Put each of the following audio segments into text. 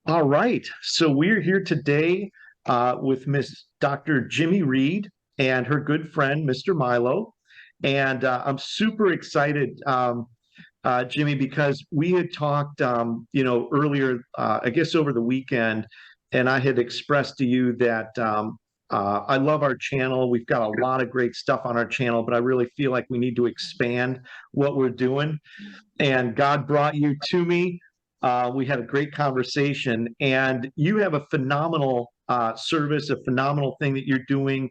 All right. So we're here today with Miss Dr. Jimmie Reed and her good friend, Mr. Milo. And I'm super excited, Jimmie, because we had talked, earlier, I guess over the weekend, and I had expressed to you that I love our channel. We've got a lot of great stuff on our channel, but I really feel like we need to expand what we're doing. And God brought you to me. We had a great conversation, and you have a phenomenal service, a phenomenal thing that you're doing,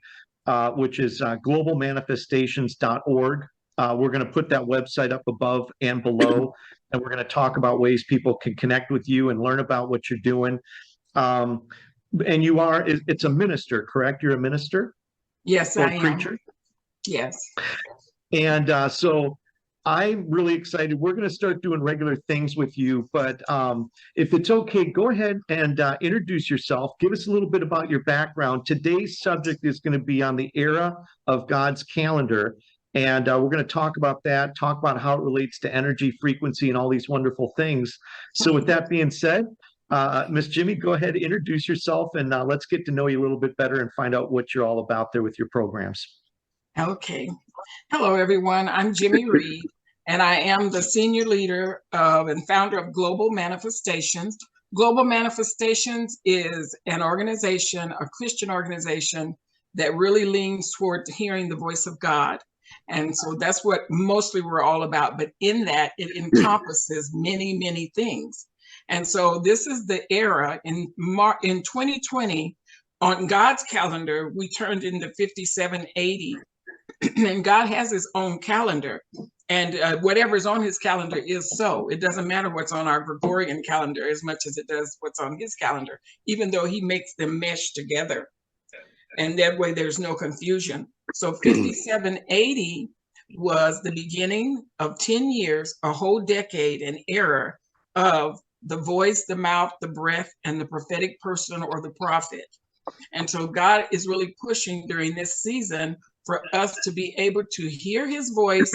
which is globalmanifestations.org. We're going to put that website up above and below, and we're going to talk about ways people can connect with you and learn about what you're doing. Um, and it's a minister, correct? You're a minister Yes, or I am. preacher? Yes. And so I'm really excited. We're going to start doing regular things with you, but if it's okay, go ahead and introduce yourself. Give us a little bit about your background. Today's subject is going to be on the era of God's calendar. And we're going to talk about that, talk about how it relates to energy, frequency, and all these wonderful things. So, with that being said, Miss Jimmie, go ahead, introduce yourself, and let's get to know you a little bit better and find out what you're all about there with your programs. Okay. Hello, everyone. I'm Jimmie Reed, and I am the senior leader of and founder of Global Manifestations. Global Manifestations is an organization, a Christian organization that really leans toward hearing the voice of God. And so that's what mostly we're all about. But in that, it encompasses many, many things. And so this is the era in 2020, on God's calendar, we turned into 5780. And God has his own calendar, and whatever's on his calendar is so. It doesn't matter what's on our Gregorian calendar as much as it does what's on his calendar, even though he makes them mesh together. And that way there's no confusion. So 5780 was the beginning of 10 years, a whole decade, an era of the voice, the mouth, the breath, and the prophetic person or the prophet. And so God is really pushing during this season for us to be able to hear his voice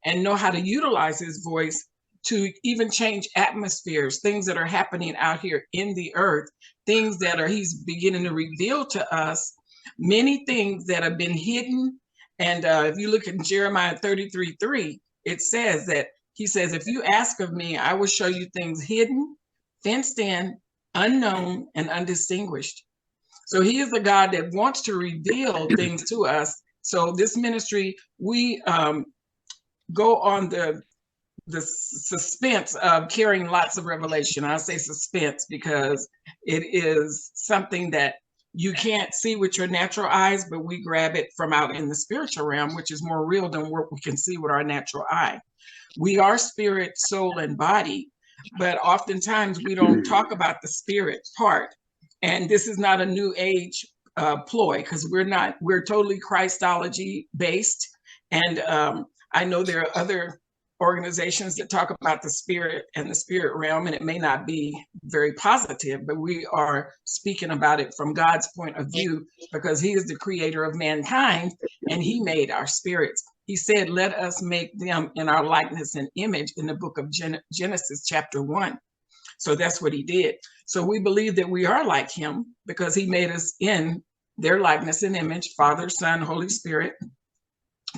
and know how to utilize his voice to even change atmospheres, things that are happening out here in the earth, things that he's beginning to reveal to us, many things that have been hidden. And if you look at Jeremiah 33:3, it says that he says, if you ask of me, I will show you things hidden, fenced in, unknown, and undistinguished. So he is the God that wants to reveal things to us. So this ministry, we go on the suspense of carrying lots of revelation. I say suspense because it is something that you can't see with your natural eyes, but we grab it from out in the spiritual realm, which is more real than what we can see with our natural eye. We are spirit, soul, and body, but oftentimes we don't talk about the spirit part. And this is not a new age ploy, because we're totally Christology based. And I know there are other organizations that talk about the spirit and the spirit realm, and it may not be very positive, but we are speaking about it from God's point of view, because he is the creator of mankind and he made our spirits. He said, let us make them in our likeness and image in the book of Genesis chapter 1. So that's what he did. So we believe that we are like him because he made us in their likeness and image, Father, Son, Holy Spirit,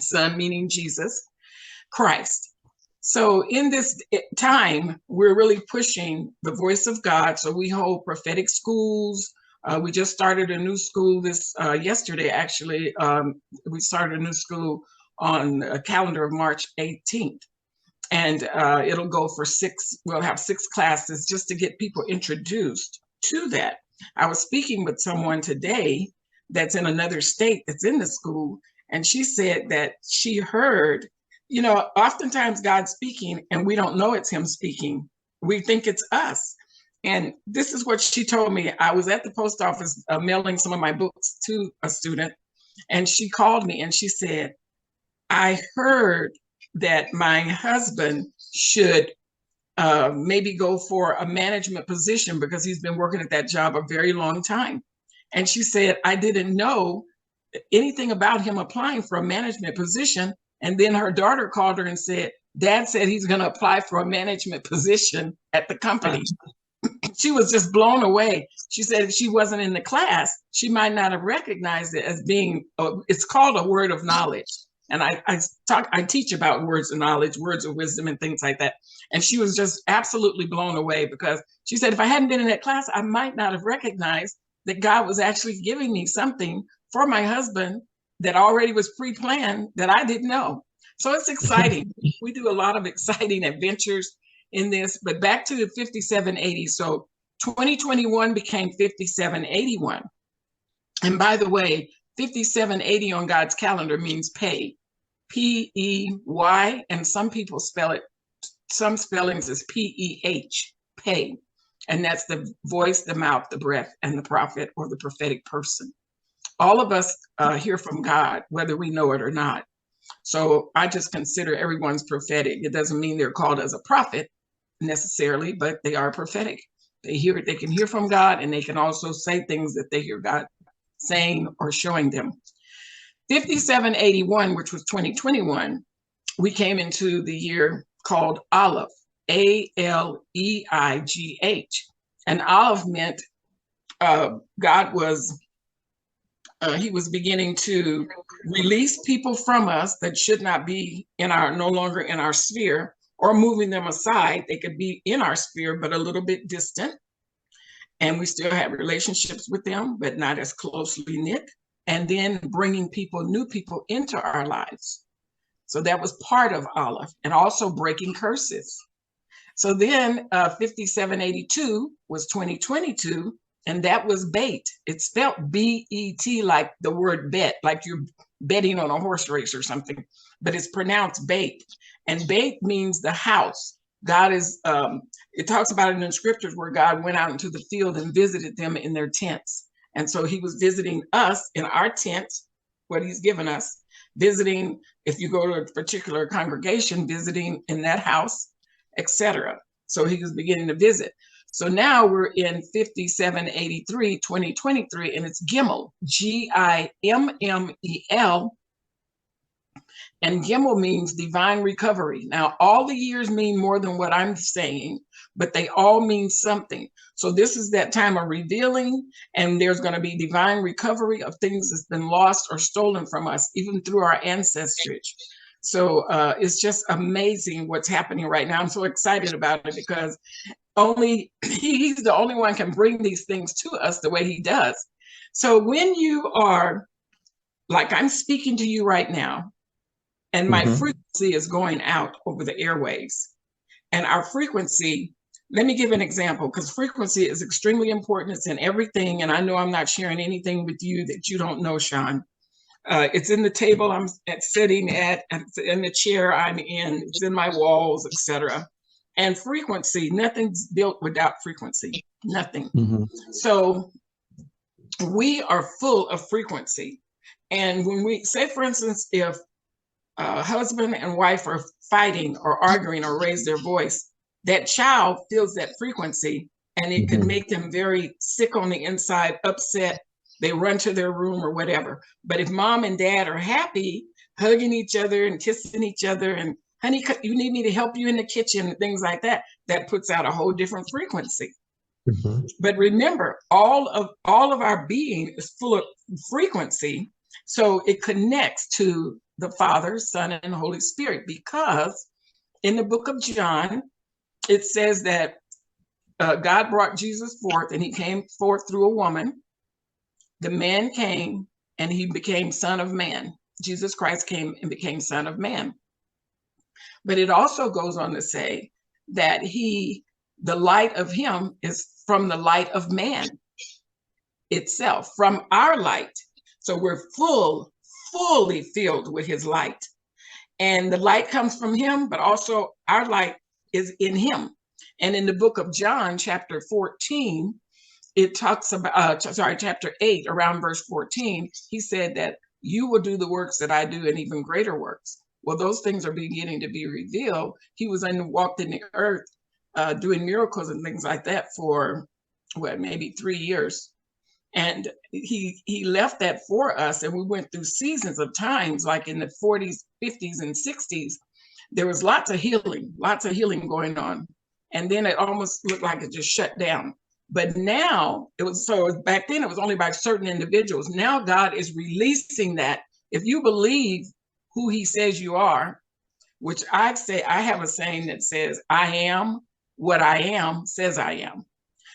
Son meaning Jesus, Christ. So in this time, we're really pushing the voice of God. So we hold prophetic schools. We just started a new school yesterday, actually. We started a new school on a calendar of March 18th. And it'll go for we'll have 6 classes just to get people introduced to that. I was speaking with someone today that's in another state that's in the school, and she said that she heard, oftentimes God's speaking and we don't know it's him speaking. We think it's us. And this is what she told me. I was at the post office mailing some of my books to a student, and she called me and she said, I heard that my husband should maybe go for a management position because he's been working at that job a very long time. And she said, I didn't know anything about him applying for a management position. And then her daughter called her and said, Dad said he's going to apply for a management position at the company. she was just blown away. She said if she wasn't in the class, she might not have recognized it as being, it's called a word of knowledge. And I teach about words of knowledge, words of wisdom, and things like that. And she was just absolutely blown away because she said, if I hadn't been in that class, I might not have recognized that God was actually giving me something for my husband that already was pre-planned that I didn't know. So it's exciting. We do a lot of exciting adventures in this, but back to the 5780. So 2021 became 5781. And by the way, 5780 on God's calendar means pay, P-E-Y, and some people spell it, some spellings is P-E-H, pay. And that's the voice, the mouth, the breath, and the prophet or the prophetic person. All of us hear from God, whether we know it or not. So I just consider everyone's prophetic. It doesn't mean they're called as a prophet necessarily, but they are prophetic. They hear it, they can hear from God, and they can also say things that they hear God saying or showing them. 5781, which was 2021, we came into the year called Aleph, A-L-E-I-G-H. And Aleph meant God was, he was beginning to release people from us that should not be in our, no longer in our sphere, or moving them aside. They could be in our sphere, but a little bit distant. And we still have relationships with them, but not as closely knit. And then bringing people, new people into our lives. So that was part of Aleph, and also breaking curses. So then 5782 was 2022, and that was bait. It's spelled B-E-T, like the word bet, like you're betting on a horse race or something, but it's pronounced bait. And bait means the house. God is, it talks about it in the scriptures where God went out into the field and visited them in their tents. And so he was visiting us in our tents, what he's given us, visiting, if you go to a particular congregation, visiting in that house, etc. So he was beginning to visit. So now we're in 5783, 2023, and it's Gimel, G-I-M-M-E-L. And Gimel means divine recovery. Now, all the years mean more than what I'm saying, but they all mean something. So this is that time of revealing, and there's going to be divine recovery of things that's been lost or stolen from us, even through our ancestry. So it's just amazing what's happening right now. I'm so excited about it because only he's the only one can bring these things to us the way he does. So when you are, like I'm speaking to you right now, and my frequency is going out over the airwaves. And our frequency, let me give an example, because frequency is extremely important. It's in everything. And I know I'm not sharing anything with you that you don't know, Sean. It's in the table I'm sitting at, it's in the chair I'm in, it's in my walls, etc. And frequency, nothing's built without frequency, nothing. So we are full of frequency. And when we say, for instance, if husband and wife are fighting or arguing or raise their voice, that child feels that frequency, and it could make them very sick on the inside, upset. They run to their room or whatever. But if mom and dad are happy, hugging each other and kissing each other, and honey, you need me to help you in the kitchen, and things like that, that puts out a whole different frequency. But remember, all of our being is full of frequency. So it connects to the Father, Son, and Holy Spirit, because in the book of John, it says that God brought Jesus forth, and he came forth through a woman. The man came and he became Son of Man. Jesus Christ came and became Son of Man. But it also goes on to say that the light of him is from the light of man itself, from our light. So we're fully filled with his light. And the light comes from him, but also our light is in him. And in the book of John, chapter 14, it talks about, chapter 8, around verse 14, he said that you will do the works that I do and even greater works. Well, those things are beginning to be revealed. He was walked in the earth doing miracles and things like that for, maybe 3 years. And he left that for us, and we went through seasons of times, like in the 40s, 50s, and 60s. There was lots of healing going on. and then it almost looked like it just shut down. But now back then it was only by certain individuals. Now God is releasing that. If you believe who he says you are, which I say, I have a saying that says, I am what I am says I am.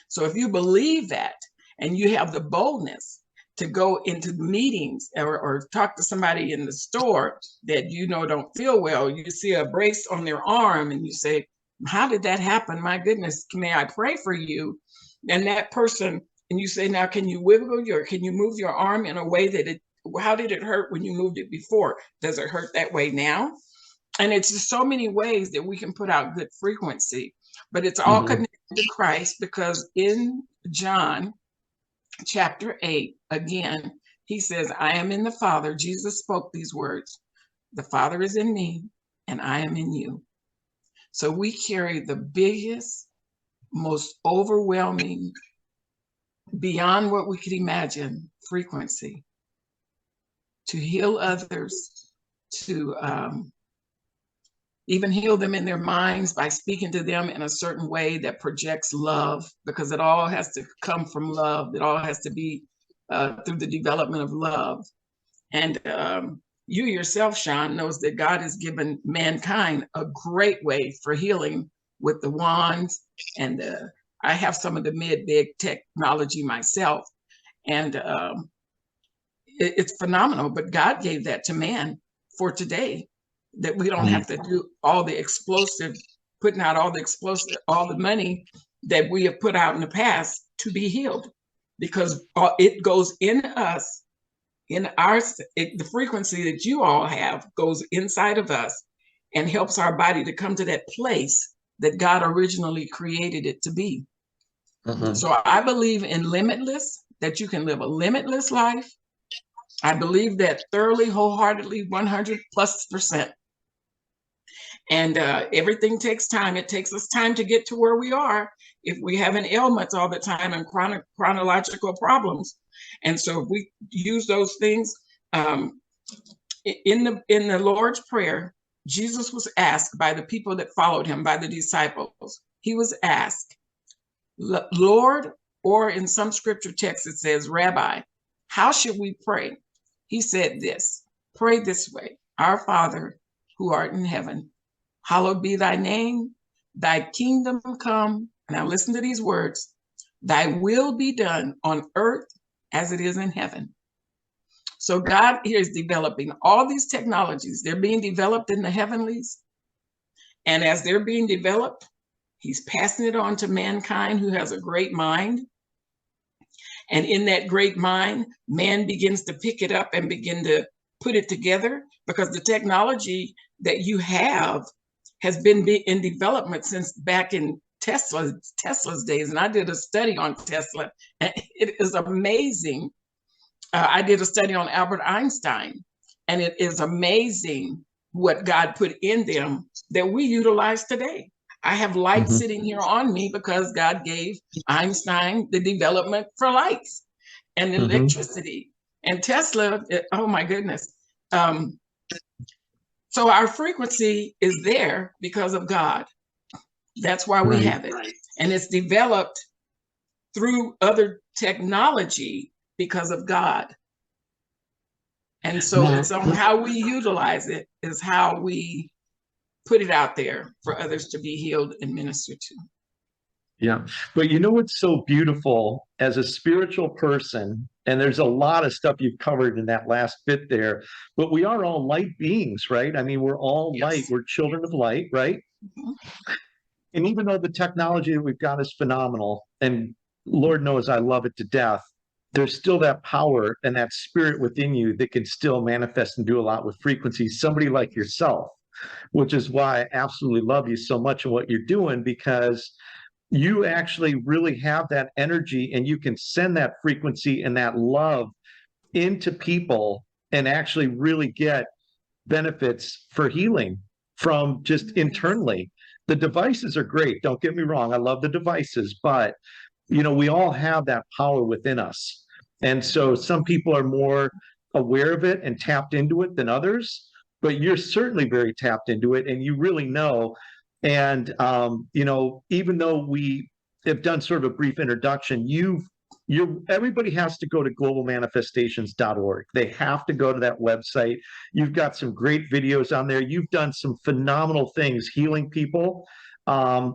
So if you believe that and you have the boldness to go into meetings or talk to somebody in the store that you know don't feel well, you see a brace on their arm and you say, how did that happen? My goodness, may I pray for you? And that person, and you say, now, can you can you move your arm in a way that how did it hurt when you moved it before? Does it hurt that way now? And it's just so many ways that we can put out good frequency, but it's all connected to Christ, because in John chapter 8, again, he says, I am in the Father. Jesus spoke these words. The Father is in me and I am in you. So we carry the biggest, most overwhelming, beyond what we could imagine, frequency to heal others, to even heal them in their minds by speaking to them in a certain way that projects love, because it all has to come from love. It all has to be through the development of love. And you yourself, Sean, knows that God has given mankind a great way for healing with the wands. And I have some of the mid-big technology myself. And it's phenomenal, but God gave that to man for today, that we don't have to do all the explosive, putting out all the explosive, all the money that we have put out in the past to be healed, because it goes in us, in the frequency that you all have goes inside of us and helps our body to come to that place that God originally created it to be. So I believe in limitless, that you can live a limitless life. I believe that thoroughly, wholeheartedly, 100+%. And everything takes time. It takes us time to get to where we are if we have ailments all the time and chronological problems. And so if we use those things, in the Lord's Prayer, Jesus was asked by the people that followed him, by the disciples. He was asked, Lord, or in some scripture text it says, Rabbi, how should we pray? He said this, pray this way, our Father who art in heaven, hallowed be thy name, thy kingdom come. Now listen to these words, thy will be done on earth as it is in heaven. So God here is developing all these technologies. They're being developed in the heavenlies. And as they're being developed, he's passing it on to mankind who has a great mind. And in that great mind, man begins to pick it up and begin to put it together, because the technology that you have has been in development since back in Tesla's days. And I did a study on Tesla, and it is amazing. I did a study on Albert Einstein, and it is amazing what God put in them that we utilize today. I have light sitting here on me because God gave Einstein the development for lights and electricity. And Tesla, oh my goodness. So our frequency is there because of God. That's why we have it. And it's developed through other technology because of God. And so it's on how we utilize it is how we put it out there for others to be healed and ministered to. Yeah. But you know what's so beautiful as a spiritual person, and there's a lot of stuff you've covered in that last bit there, but we are all light beings, right? I mean, we're all light. We're children of light, right? And even though the technology that we've got is phenomenal, and Lord knows I love it to death, there's still that power and that spirit within you that can still manifest and do a lot with frequencies. Somebody like yourself, which is why I absolutely love you so much and what you're doing, because you actually really have that energy and you can send that frequency and that love into people and actually really get benefits for healing from just internally. The devices are great. Don't get me wrong. I love the devices, but you know, we all have that power within us. And so some people are more aware of it and tapped into it than others, but you're certainly very tapped into it. And you really know And even though we have done sort of a brief introduction, everybody has to go to globalmanifestations.org. They have to go to that website. You've got some great videos on there. You've done some phenomenal things healing people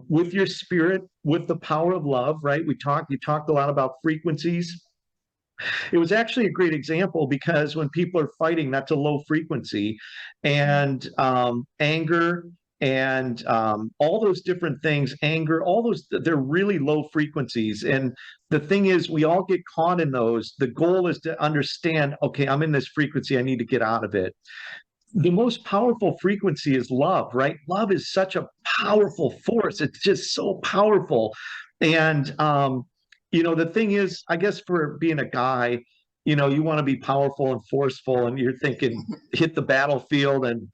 with your spirit, with the power of love, right? You talked a lot about frequencies. It was actually a great example because when people are fighting, that's a low frequency, and anger and all those different things, anger, all those, they're really low frequencies. And the thing is, we all get caught in those. The goal is to understand, okay, I'm in this frequency, I need to get out of it. The most powerful frequency is love, right? Love is such a powerful force. It's just so powerful. And the thing is, I guess for being a guy, you want to be powerful and forceful, and you're thinking hit the battlefield, and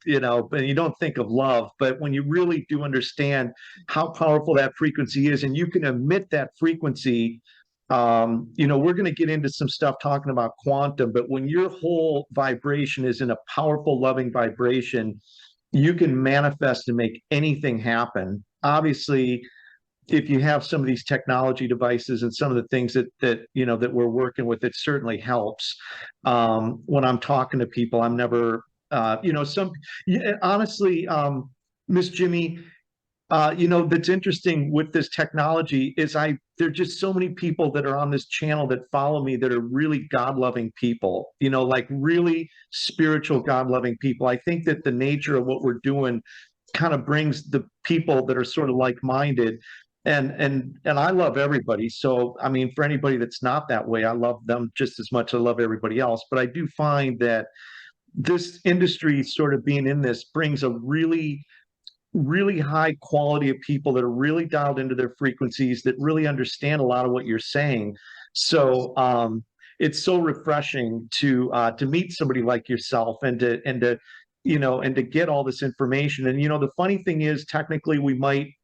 but you don't think of love. But when you really do understand how powerful that frequency is, and you can emit that frequency, we're going to get into some stuff talking about quantum, but when your whole vibration is in a powerful, loving vibration, you can manifest and make anything happen. Obviously, if you have some of these technology devices and some of the things that we're working with, it certainly helps. When I'm talking to people, I'm never, honestly, Miss Jimmie, that's interesting with this technology is there are just so many people that are on this channel that follow me that are really God-loving people, like really spiritual God-loving people. I think that the nature of what we're doing kind of brings the people that are sort of like-minded, and I love everybody. So, I mean, for anybody that's not that way, I love them just as much as I love everybody else. But I do find that this industry, sort of being in this, brings a really high quality of people that are really dialed into their frequencies, that really understand a lot of what you're saying. So it's so refreshing to meet somebody like yourself, and to get all this information. And the funny thing is, technically we might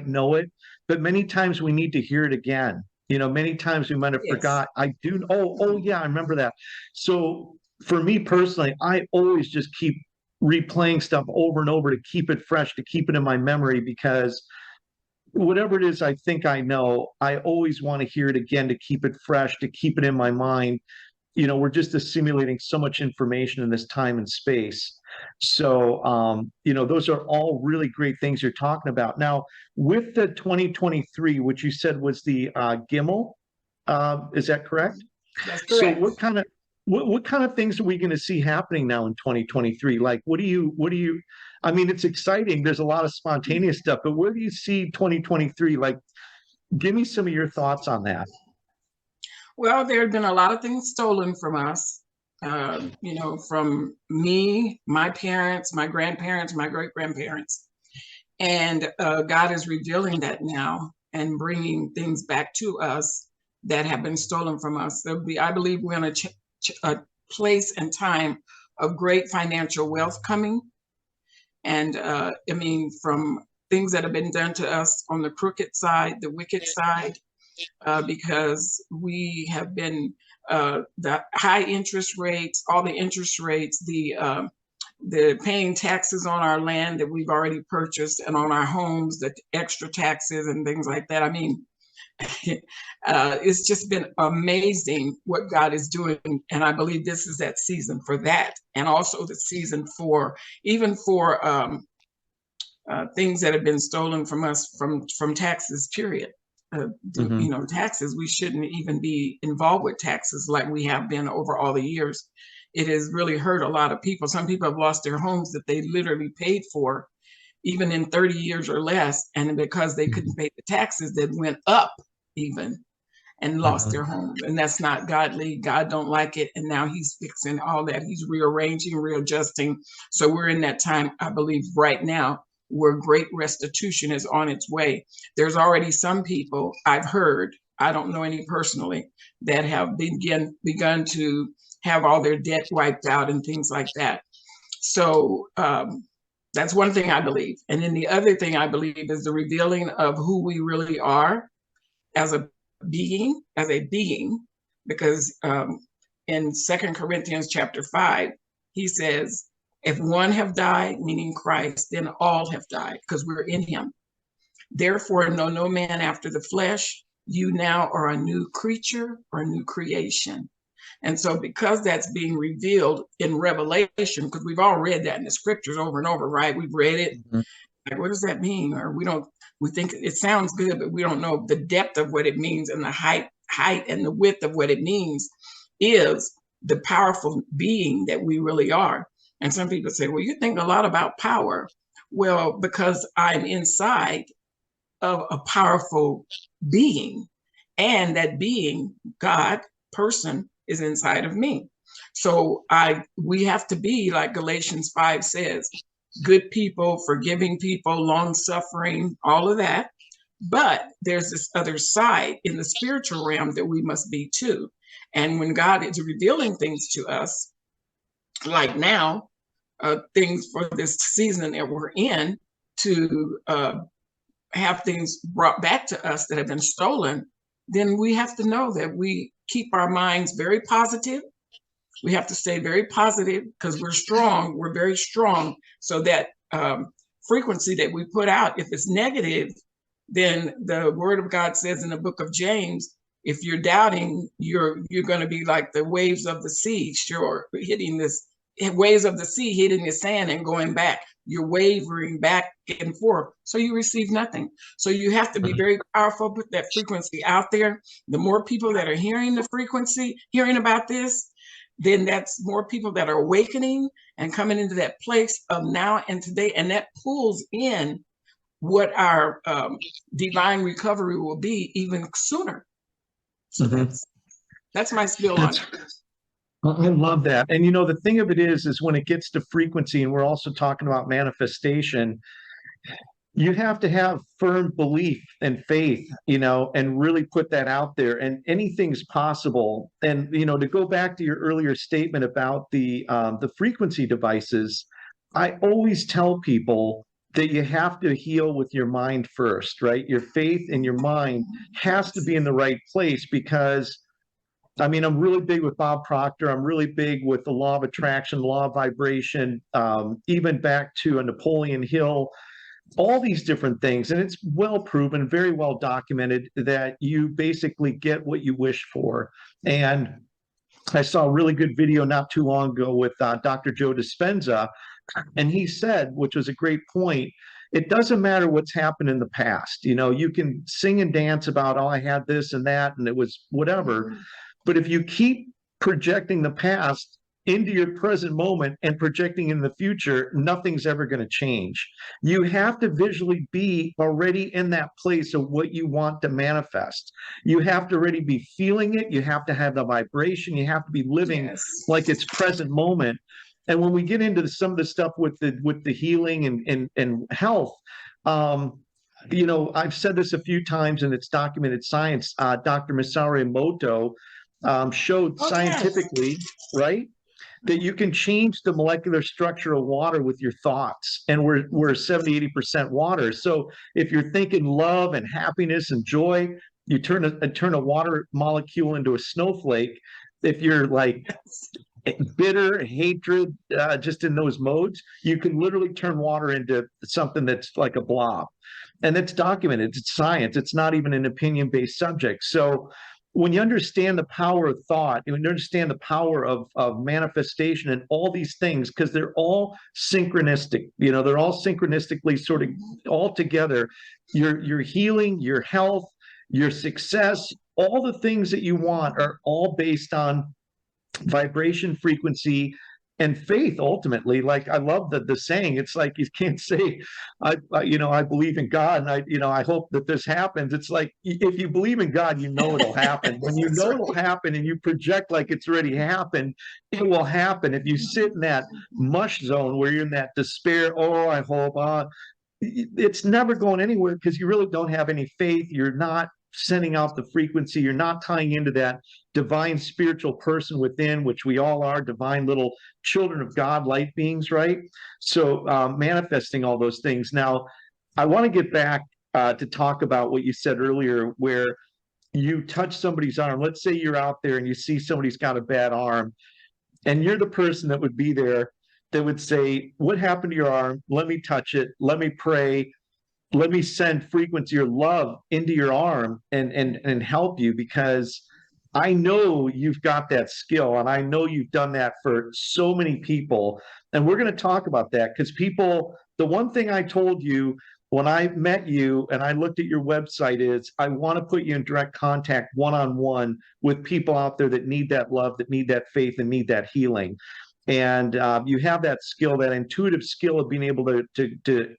know it, but many times we need to hear it again. Many times we might have Yes. forgot. I do. Oh yeah, I remember that. So for me personally, I always just keep replaying stuff over and over to keep it fresh, to keep it in my memory, because whatever it is I think I know, I always want to hear it again to keep it fresh, to keep it in my mind. We're just assimilating so much information in this time and space. So, those are all really great things you're talking about. Now, with the 2023, which you said was the Gimmel, is that correct? That's So, correct. what kind of things are we going to see happening now in 2023? Like, what do you? I mean, it's exciting. There's a lot of spontaneous stuff, but where do you see 2023? Like, give me some of your thoughts on that. Well, there have been a lot of things stolen from us, from me, my parents, my grandparents, my great grandparents. And God is revealing that now and bringing things back to us that have been stolen from us. I believe we're in a place and time of great financial wealth coming. And from things that have been done to us on the crooked side, the wicked side, because we have been the high interest rates, all the interest rates, the paying taxes on our land that we've already purchased and on our homes, the extra taxes and things like that. I mean, it's just been amazing what God is doing. And I believe this is that season for that. And also the season for, even for things that have been stolen from us from taxes, period. Mm-hmm. Taxes, we shouldn't even be involved with taxes like we have been over all the years. It has really hurt a lot of people. Some people have lost their homes that they literally paid for, even in 30 years or less. And because they couldn't pay the taxes, that went up even, and lost Mm-hmm. their homes. And that's not godly. God don't like it. And now he's fixing all that. He's rearranging, readjusting. So we're in that time, I believe, right now, where great restitution is on its way. There's already some people I've heard, I don't know any personally, that have begun to have all their debt wiped out and things like that. So that's one thing I believe. And then the other thing I believe is the revealing of who we really are as a being, because in 2 Corinthians chapter 5, he says, If one have died, meaning Christ, then all have died because we're in him. Therefore, know no man after the flesh. You now are a new creature or a new creation. And so because that's being revealed in Revelation, because we've all read that in the scriptures over and over, right? We've read it. Mhm. Like, what does that mean? Or we think it sounds good, but we don't know the depth of what it means, and the height and the width of what it means is the powerful being that we really are. And some people say, well, you think a lot about power. Well, because I'm inside of a powerful being, and that being, God, person, is inside of me. So we have to be, like Galatians 5 says, good people, forgiving people, long suffering, all of that. But there's this other side in the spiritual realm that we must be too. And when God is revealing things to us, like now, things for this season that we're in, to have things brought back to us that have been stolen, then we have to know that we keep our minds very positive. We have to stay very positive because we're strong. We're very strong. So that frequency that we put out, if it's negative, then the word of God says in the book of James, if you're doubting, you're going to be like the waves of the sea, sure, hitting this waves of the sea, hitting the sand and going back. You're wavering back and forth, so you receive nothing. So you have to be very powerful, put that frequency out there. The more people that are hearing the frequency, hearing about this, then that's more people that are awakening and coming into that place of now and today, and that pulls in what our divine recovery will be even sooner. So that's my spill on it. I love that. And the thing of it is when it gets to frequency, and we're also talking about manifestation, you have to have firm belief and faith, and really put that out there, and anything's possible. And, to go back to your earlier statement about the frequency devices, I always tell people that you have to heal with your mind first, right? Your faith and your mind has to be in the right place, because I'm really big with Bob Proctor. I'm really big with the law of attraction, law of vibration, even back to a Napoleon Hill, all these different things. And it's well proven, very well documented, that you basically get what you wish for. And I saw a really good video not too long ago with Dr. Joe Dispenza, and he said, which was a great point, it doesn't matter what's happened in the past. You can sing and dance about, oh, I had this and that, and it was whatever. But if you keep projecting the past into your present moment and projecting in the future, nothing's ever going to change. You have to visually be already in that place of what you want to manifest. You have to already be feeling it. You have to have the vibration. You have to be living like it's present moment. And when we get into some of the stuff with the healing and health, I've said this a few times, and it's documented science. Dr. Masaru Emoto showed scientifically, right, that you can change the molecular structure of water with your thoughts. And we're 70, 80% water. So if you're thinking love and happiness and joy, you turn a water molecule into a snowflake. If you're like bitter, hatred, just in those modes, you can literally turn water into something that's like a blob. And that's documented. It's science. It's not even an opinion-based subject. So when you understand the power of thought, when you understand the power of manifestation and all these things, because they're all synchronistic, they're all synchronistically sort of all together. Your healing, your health, your success, all the things that you want are all based on vibration, frequency, and faith. Ultimately, like, I love the saying. It's like, you can't say, I believe in God, and I hope that this happens. It's like, if you believe in God, it'll happen. When it'll happen and you project like it's already happened, it will happen. If you sit in that mush zone where you're in that despair, oh, I hope, it's never going anywhere, because you really don't have any faith. You're not sending out the frequency. You're not tying into that divine spiritual person within, which we all are, divine little children of God, light beings, right? So manifesting all those things. Now, I want to get back to talk about what you said earlier, where you touch somebody's arm. Let's say you're out there and you see somebody's got a bad arm, and you're the person that would be there that would say, what happened to your arm? Let me touch it. Let me pray. Let me send frequency or love into your arm and help you, because I know you've got that skill, and I know you've done that for so many people. And we're going to talk about that, because people, the one thing I told you when I met you and I looked at your website is, I want to put you in direct contact one-on-one with people out there that need that love, that need that faith, and need that healing. And you have that skill, that intuitive skill of being able to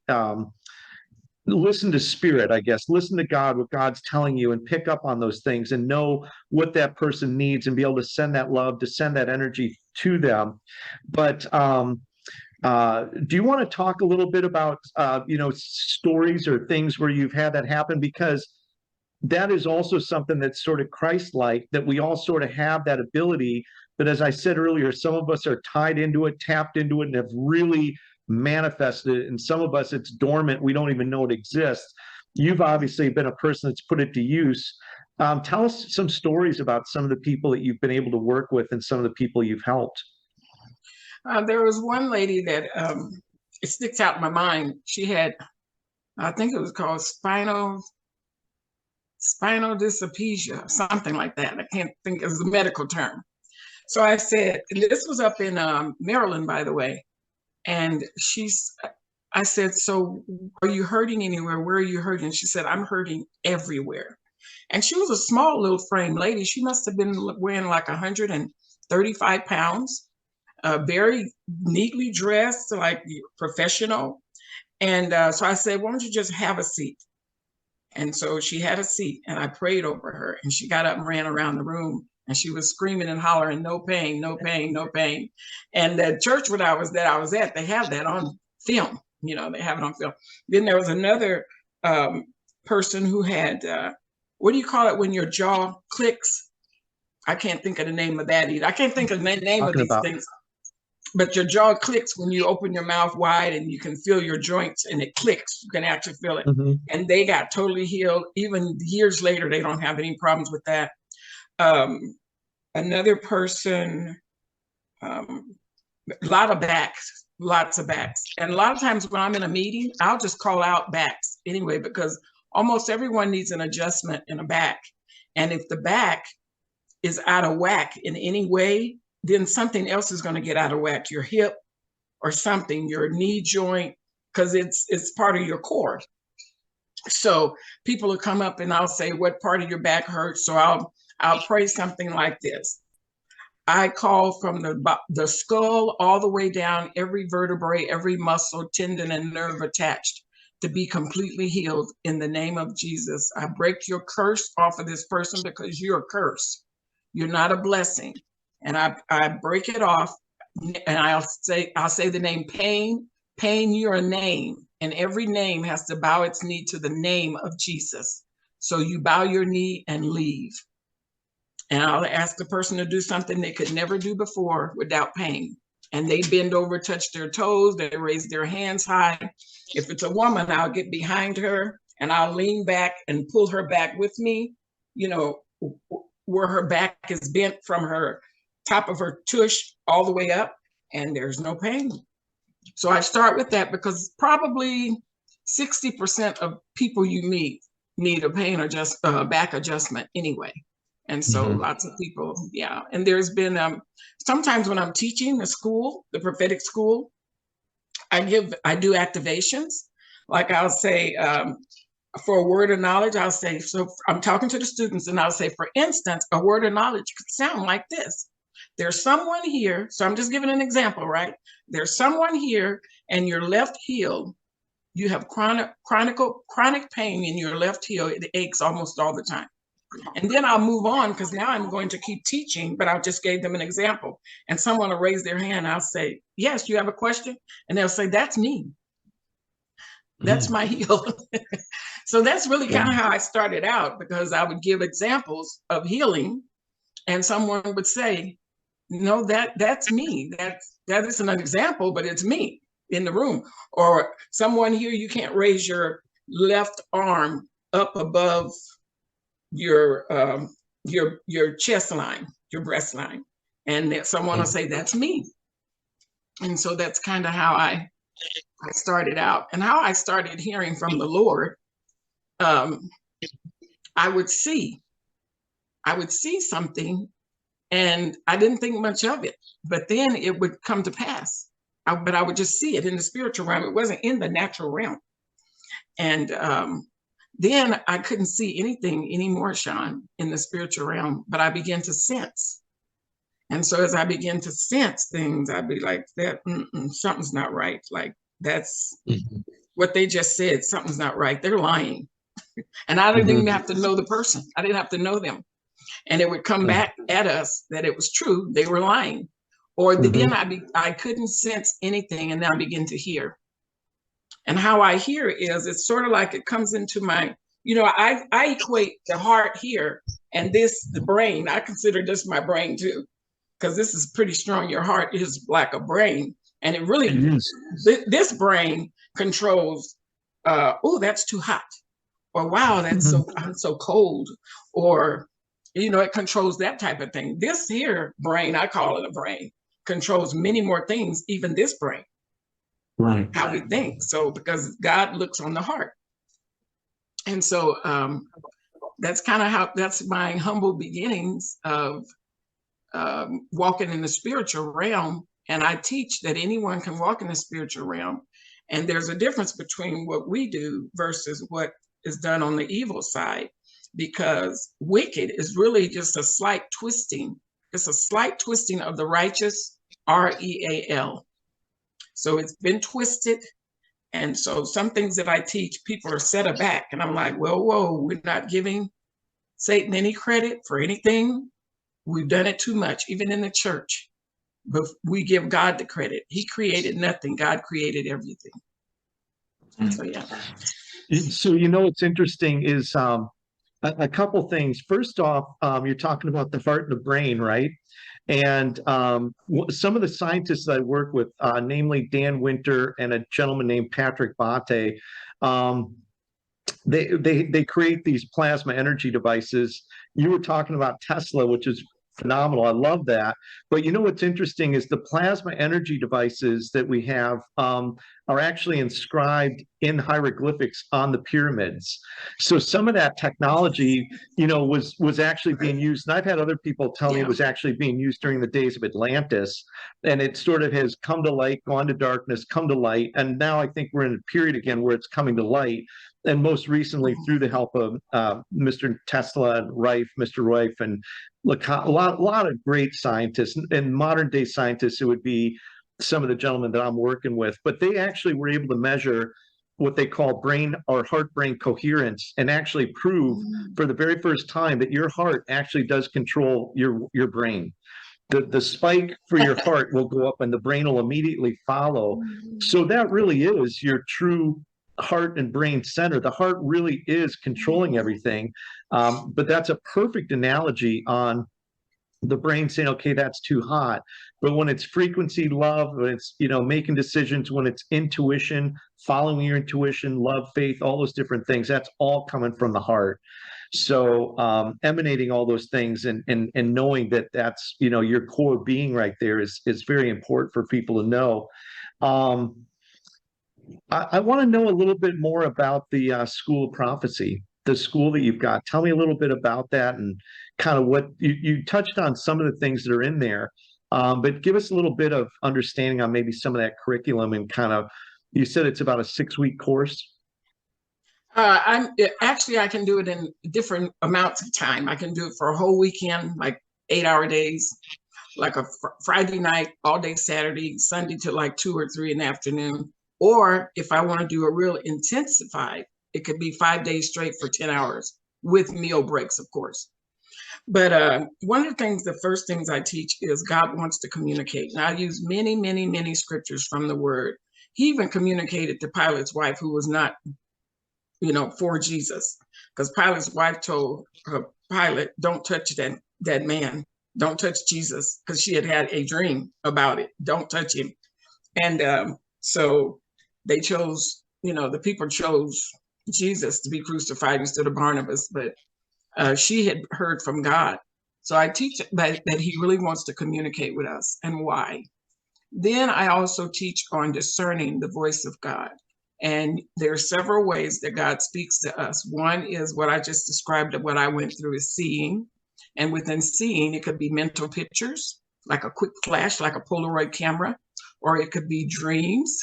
listen to spirit, I guess, listen to God, what God's telling you, and pick up on those things and know what that person needs and be able to send that love, to send that energy to them. But do you want to talk a little bit about, stories or things where you've had that happen? Because that is also something that's sort of Christ-like, that we all sort of have that ability. But as I said earlier, some of us are tied into it, tapped into it, and have really manifested it. And some of us, it's dormant. We don't even know it exists. You've obviously been a person that's put it to use. Tell us some stories about some of the people that you've been able to work with and some of the people you've helped. There was one lady that it sticks out in my mind. She had, I think it was called spinal dysplasia, something like that. I can't think, it was a medical term. So I said, and this was up in Maryland, by the way. And I said, so are you hurting anywhere? Where are you hurting? She said, I'm hurting everywhere. And she was a small little frame lady. She must have been weighing like 135 pounds, very neatly dressed, like professional. And so I said, why don't you just have a seat? And so she had a seat, and I prayed over her, and she got up and ran around the room, and she was screaming and hollering, no pain, no pain, no pain. And the church that I was at, they have that on film. They have it on film. Then there was another person who had, what do you call it when your jaw clicks? I can't think of the name of that either. I can't think of the name of these things. But your jaw clicks when you open your mouth wide, and you can feel your joints, and it clicks. You can actually feel it. Mm-hmm. And they got totally healed. Even years later, they don't have any problems with that. Another person, lots of backs. And a lot of times when I'm in a meeting, I'll just call out backs anyway, because almost everyone needs an adjustment in a back. And if the back is out of whack in any way, then something else is going to get out of whack, your hip or something, your knee joint, because it's part of your core. So people will come up and I'll say, what part of your back hurts? So I'll pray something like this. I call from the skull all the way down, every vertebrae, every muscle, tendon, and nerve attached, to be completely healed in the name of Jesus. I break your curse off of this person, because you're a curse. You're not a blessing. And I break it off, and I'll say the name pain. Pain, you're a name, and every name has to bow its knee to the name of Jesus. So you bow your knee and leave. And I'll ask the person to do something they could never do before without pain. And they bend over, touch their toes, they raise their hands high. If it's a woman, I'll get behind her and I'll lean back and pull her back with me, where her back is bent from her top of her tush all the way up, and there's no pain. So I start with that, because probably 60% of people you meet need a back adjustment anyway. And so lots of people, yeah. And there's been sometimes when I'm teaching the prophetic school, I do activations. Like I'll say, for a word of knowledge, I'll say, so I'm talking to the students and I'll say, for instance, a word of knowledge could sound like this. There's someone here. So I'm just giving an example, right? There's someone here and your left heel, you have chronic pain in your left heel. It aches almost all the time. And then I'll move on, because now I'm going to keep teaching, but I just gave them an example. And someone will raise their hand. I'll say, yes, you have a question? And they'll say, that's me. That's my heel. So that's really kind of how I started out, because I would give examples of healing and someone would say, no, that's me. That isn't an example, but it's me in the room. Or someone here, you can't raise your left arm up above your chest line, your breast line. And someone will say, that's me. And so that's kind of how I started out, and how I started hearing from the Lord. Um, I would see something, and I didn't think much of it, but then it would come to pass. But I would just see it in the spiritual realm. It wasn't in the natural realm. And then I couldn't see anything anymore, Sean, in the spiritual realm, but I began to sense. And so as I began to sense things, I'd be like, that something's not right. Like, that's what they just said. Something's not right. They're lying. And I didn't even have to know the person. I didn't have to know them. And it would come back at us that it was true. They were lying. Or then I couldn't sense anything, and then I begin to hear. And how I hear is, it's sort of like it comes into my, I equate the heart here and the brain. I consider this my brain too, because this is pretty strong. Your heart is like a brain. And it really, this brain controls, oh, that's too hot. Or, wow, that's I'm so cold. Or, it controls that type of thing. This here brain, I call it a brain, controls many more things, even this brain. Right. How we think. So, because God looks on the heart. And so that's kind of that's my humble beginnings of walking in the spiritual realm. And I teach that anyone can walk in the spiritual realm. And there's a difference between what we do versus what is done on the evil side, because wicked is really just a slight twisting. It's a slight twisting of the righteous, REAL. So it's been twisted. And so some things that I teach, people are set aback. And I'm like, whoa, we're not giving Satan any credit for anything. We've done it too much, even in the church. But we give God the credit. He created nothing. God created everything. So, yeah. So, what's interesting is a couple things. First off, you're talking about the heart and the brain, right? And some of the scientists that I work with, namely Dan Winter and a gentleman named Patrick Bate, they create these plasma energy devices. You were talking about Tesla, which is phenomenal. I love that. But what's interesting is the plasma energy devices that we have are actually inscribed in hieroglyphics on the pyramids. So some of that technology, was actually being used. And I've had other people tell me it was actually being used during the days of Atlantis. And it sort of has come to light, gone to darkness, come to light. And now I think we're in a period again where it's coming to light. And most recently, through the help of Mr. Tesla and Mr. Rife, and a lot of great scientists and modern day scientists, it would be some of the gentlemen that I'm working with, but they actually were able to measure what they call brain or heart brain coherence, and actually prove for the very first time that your heart actually does control your brain. The spike for your heart will go up and the brain will immediately follow. So that really is your true heart and brain center. The heart really is controlling everything. But that's a perfect analogy on the brain saying, okay, that's too hot. But when it's frequency, love, when it's, making decisions, when it's intuition, following your intuition, love, faith, all those different things, that's all coming from the heart. So emanating all those things and knowing that that's, your core being right there is very important for people to know. I want to know a little bit more about the School of Prophecy, the school that you've got. Tell me a little bit about that and kind of what you touched on some of the things that are in there, but give us a little bit of understanding on maybe some of that curriculum and kind of, you said it's about a 6-week course. I can do it in different amounts of time. I can do it for a whole weekend, like 8-hour days, like a Friday night, all day Saturday, Sunday to like 2 or 3 in the afternoon. Or if I want to do a real intensified, it could be 5 days straight for 10 hours with meal breaks, of course. But one of the things, the first things I teach is God wants to communicate. And I use many, many, many scriptures from the word. He even communicated to Pilate's wife, who was not, for Jesus, because Pilate's wife told Pilate, don't touch that man. Don't touch Jesus, because she had a dream about it. Don't touch him. And so they chose, the people chose Jesus to be crucified instead of Barnabas, but she had heard from God. So I teach that he really wants to communicate with us. And why? Then I also teach on discerning the voice of God. And there are several ways that God speaks to us. One is what I just described of what I went through is seeing. And within seeing, it could be mental pictures, like a quick flash, like a Polaroid camera, or it could be dreams.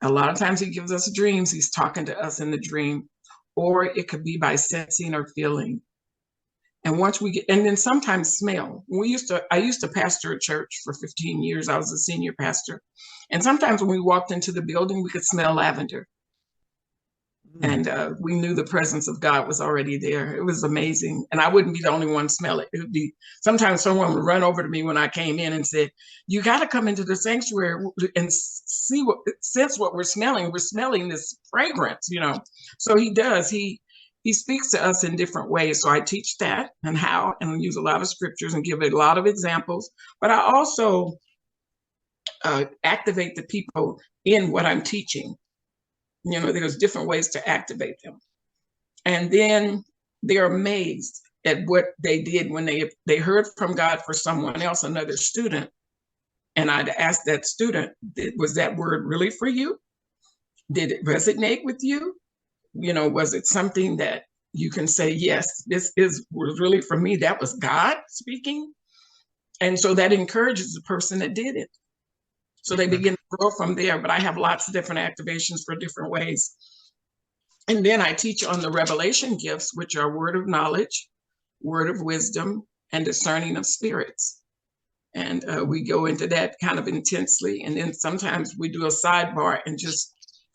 A lot of times he gives us dreams. He's talking to us in the dream, or it could be by sensing or feeling. And once we get, and then sometimes smell. I used to pastor a church for 15 years. I was a senior pastor. And sometimes when we walked into the building, we could smell lavender. And we knew the presence of God was already there. It was amazing. And I wouldn't be the only one to smell it. It would be, sometimes someone would run over to me when I came in and said, you got to come into the sanctuary and sense what we're smelling. We're smelling this fragrance, you know. So he does. He speaks to us in different ways. So I teach that and how, and use a lot of scriptures and give a lot of examples. But I also activate the people in what I'm teaching. You know, there's different ways to activate them. And then they're amazed at what they did when they heard from God for someone else, another student. And I'd ask that student, was that word really for you? Did it resonate with you? You know, was it something that you can say, yes, was really for me? That was God speaking. And so that encourages the person that did it. So they begin to grow from there. But I have lots of different activations for different ways. And then I teach on the revelation gifts, which are word of knowledge, word of wisdom, and discerning of spirits. And we go into that kind of intensely. And then sometimes we do a sidebar and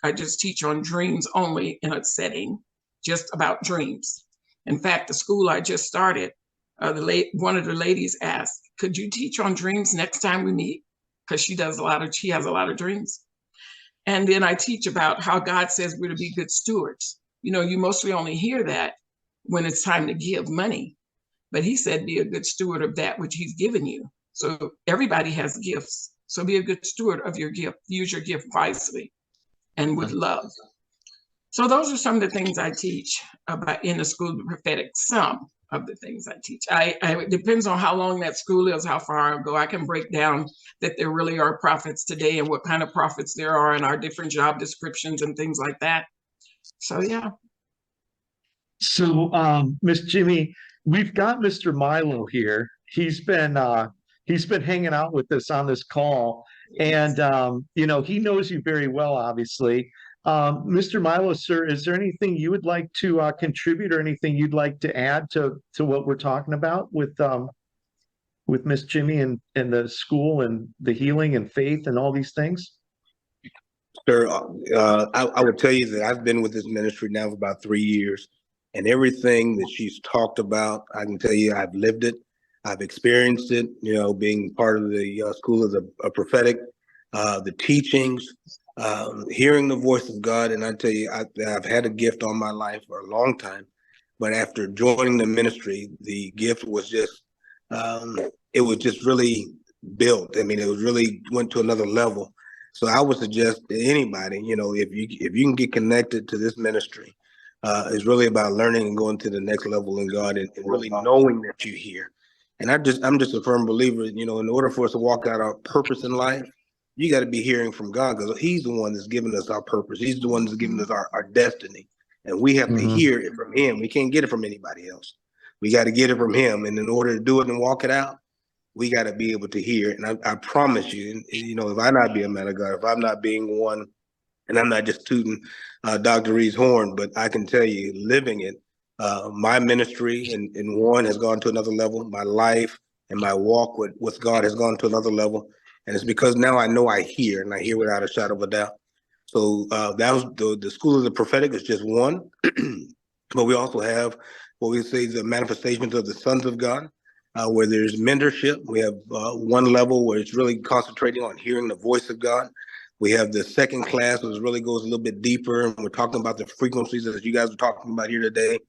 I just teach on dreams only in a setting, just about dreams. In fact, the school I just started, one of the ladies asked, could you teach on dreams next time we meet? Because she has a lot of dreams. And then I teach about how God says we're to be good stewards. You know, you mostly only hear that when it's time to give money, but he said, be a good steward of that which he's given you. So everybody has gifts. So be a good steward of your gift. Use your gift wisely and with love. So those are some of the things I teach about in the School of the Prophetic. Some of the things I teach. It depends on how long that school is, how far I go. I can break down that there really are prophets today and what kind of prophets there are and our different job descriptions and things like that. So, yeah. So, Miss Jimmie, we've got Mr. Milo here. He's been hanging out with us on this call, and you know, he knows you very well, obviously. Mr. Milo, sir, is there anything you would like to contribute or anything you'd like to add to what we're talking about with Miss Jimmie and the school and the healing and faith and all these things? Sir, I would tell you that I've been with this ministry now for about 3 years, and everything that she's talked about, I can tell you I've lived it. I've experienced it, you know, being part of the School of the Prophetic, the teachings, hearing the voice of God. And I tell you, I've had a gift all my life for a long time. But after joining the ministry, the gift was just, it was just really built. I mean, it was really went to another level. So I would suggest to anybody, you know, if you can get connected to this ministry, it's really about learning and going to the next level in God and really knowing that you hear. And I'm just a firm believer, you know, in order for us to walk out our purpose in life, you got to be hearing from God, because he's the one that's giving us our purpose. He's the one that's giving us our destiny. And we have to hear it from him. We can't get it from anybody else. We got to get it from him. And in order to do it and walk it out, we got to be able to hear. And I promise you, you know, if I not be a man of God, if I'm not being one, and I'm not just tooting Dr. Reed's horn, but I can tell you, living it, my ministry in one has gone to another level. My life and my walk with God has gone to another level. And it's because now I know I hear, and I hear without a shadow of a doubt. So that was the School of the Prophetic is just one. But we also have what we say the manifestations of the sons of God, where there's mentorship. We have one level where it's really concentrating on hearing the voice of God. We have the second class, which really goes a little bit deeper, and we're talking about the frequencies that you guys are talking about here today,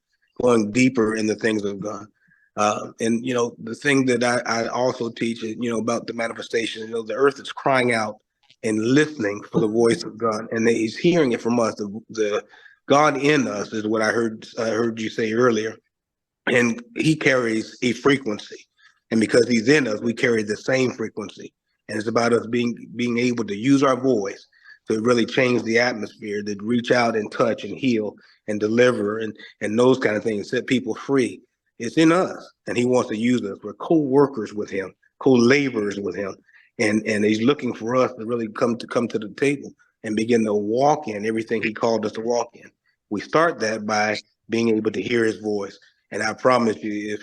going deeper in the things of God. And, you know, the thing that I also teach is, you know, about the manifestation, you know, the earth is crying out and listening for the voice of God, and he's hearing it from us. The God in us is what I heard you say earlier, and he carries a frequency. And because he's in us, we carry the same frequency. And it's about us being able to use our voice to really change the atmosphere, to reach out and touch and heal and deliver and those kind of things, set people free. It's in us, and he wants to use us. We're co-workers with him, co-laborers with him, and he's looking for us to really come to the table and begin to walk in everything he called us to walk in. We start that by being able to hear his voice. And I promise you,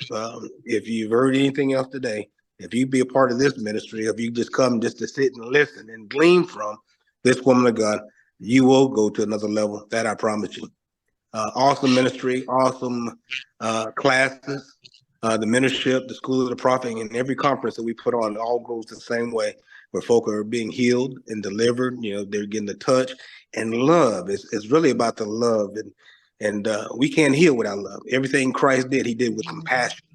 if you've heard anything else today, if you be a part of this ministry, if you just come just to sit and listen and glean from this woman of God, you will go to another level. That I promise you. Awesome ministry, awesome classes, the mentorship, the school of the prophet, and every conference that we put on, it all goes the same way, where folk are being healed and delivered. You know, they're getting the touch and love. It's really about the love, and we can't heal without love. Everything Christ did, he did with compassion,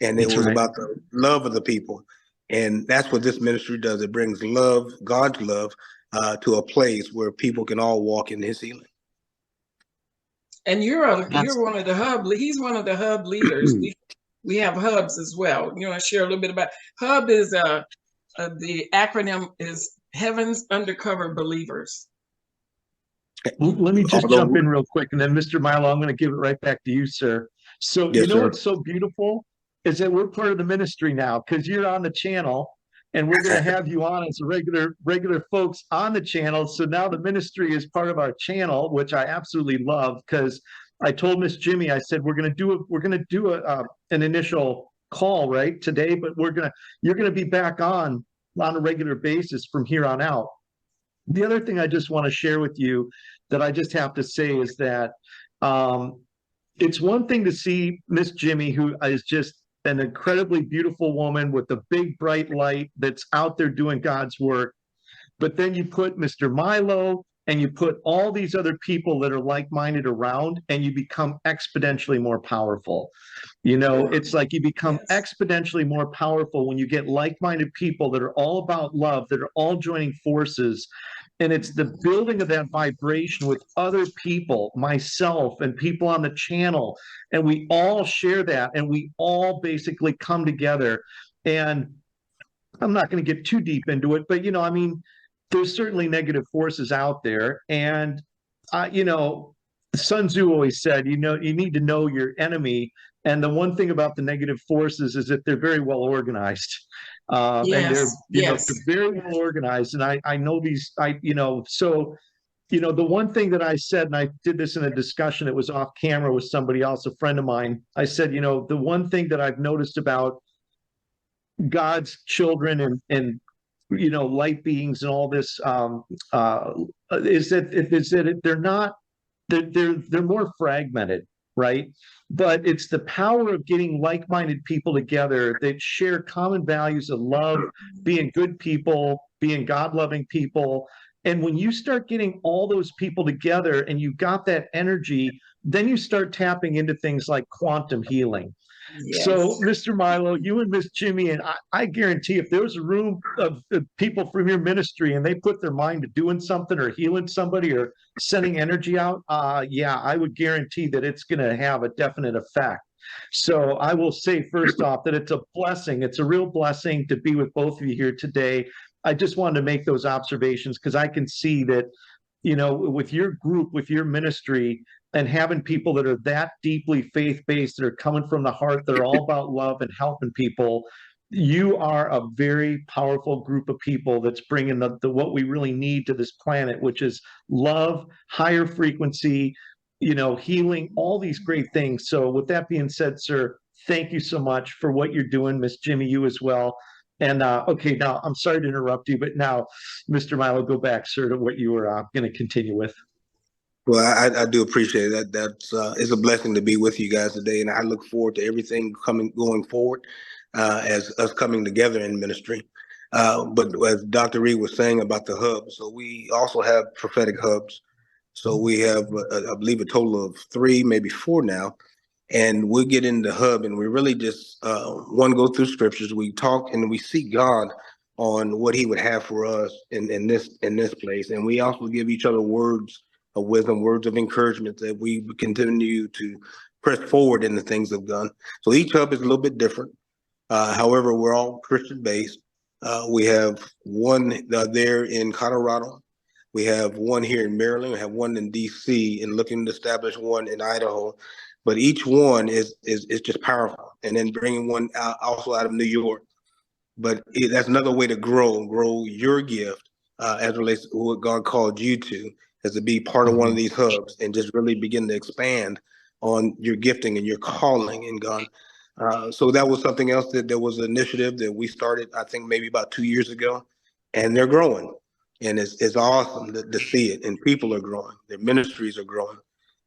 and it was about the love of the people. And that's what this ministry does. It brings love, God's love, to a place where people can all walk in his healing. And you're one of the hub. He's one of the hub leaders. We have hubs as well. You want to share a little bit about hub? Is the acronym is Heaven's Undercover Believers. Let me just jump in real quick, and then Mr. Milo, I'm going to give it right back to you, sir. So yes, sir. What's so beautiful is that we're part of the ministry now, because you're on the channel, and we're going to have you on as regular folks on the channel. So now the ministry is part of our channel, which I absolutely love, because I told Miss Jimmie, I said we're going to do an initial call right today, but you're going to be back on a regular basis from here on out. The other thing I just want to share with you that I just have to say is that it's one thing to see Miss Jimmie, who is just an incredibly beautiful woman with a big bright light that's out there doing God's work. But then you put Mr. Milo and you put all these other people that are like-minded around, and you become exponentially more powerful. It's like you become exponentially more powerful when you get like-minded people that are all about love, that are all joining forces. And it's the building of that vibration with other people, myself and people on the channel. And we all share that, and we all basically come together. And I'm not going to get too deep into it, but, there's certainly negative forces out there. And, Sun Tzu always said, you need to know your enemy. And the one thing about the negative forces is that they're very well organized. And they're very well organized. And I know these, so, the one thing that I said, and I did this in a discussion, it was off camera with somebody else, a friend of mine. I said, the one thing that I've noticed about God's children and light beings and all this is that they're more fragmented, right? But it's the power of getting like-minded people together that share common values of love, being good people, being God-loving people. And when you start getting all those people together and you got that energy, then you start tapping into things like quantum healing. Yes. So, Mr. Milo, you and Miss Jimmie, and I guarantee if there was a room of people from your ministry and they put their mind to doing something or healing somebody or sending energy out, I would guarantee that it's going to have a definite effect. So I will say first off that it's a blessing. It's a real blessing to be with both of you here today. I just wanted to make those observations because I can see that, with your group, with your ministry, and having people that are that deeply faith-based, that are coming from the heart, that are all about love and helping people, you are a very powerful group of people that's bringing the what we really need to this planet, which is love, higher frequency, healing, all these great things. So with that being said, sir, thank you so much for what you're doing. Miss Jimmie, you as well. And okay, now I'm sorry to interrupt you, but now, Mr. Milo, go back, sir, to what you were going to continue with. Well, I do appreciate that. It's a blessing to be with you guys today, and I look forward to everything going forward as us coming together in ministry. But as Dr. Reed was saying about the hub, so we also have prophetic hubs. So we have, I believe, a total of 3, maybe 4 now, and we'll get in the hub, and we really just go through scriptures. We talk and we seek God on what He would have for us in this place, and we also give each other words of wisdom, words of encouragement that we continue to press forward in the things of God. So each hub is a little bit different. However, we're all Christian based. We have one there in Colorado. We have one here in Maryland. We have one in DC, and looking to establish one in Idaho. But each one is just powerful. And then bringing one out, also out of New York. But that's another way to grow your gift as it relates to what God called you to, is to be part of one of these hubs and just really begin to expand on your gifting and your calling in God. So that was something else that there was an initiative that we started, I think maybe about 2 years ago, and they're growing. And it's awesome to see it. And people are growing, their ministries are growing.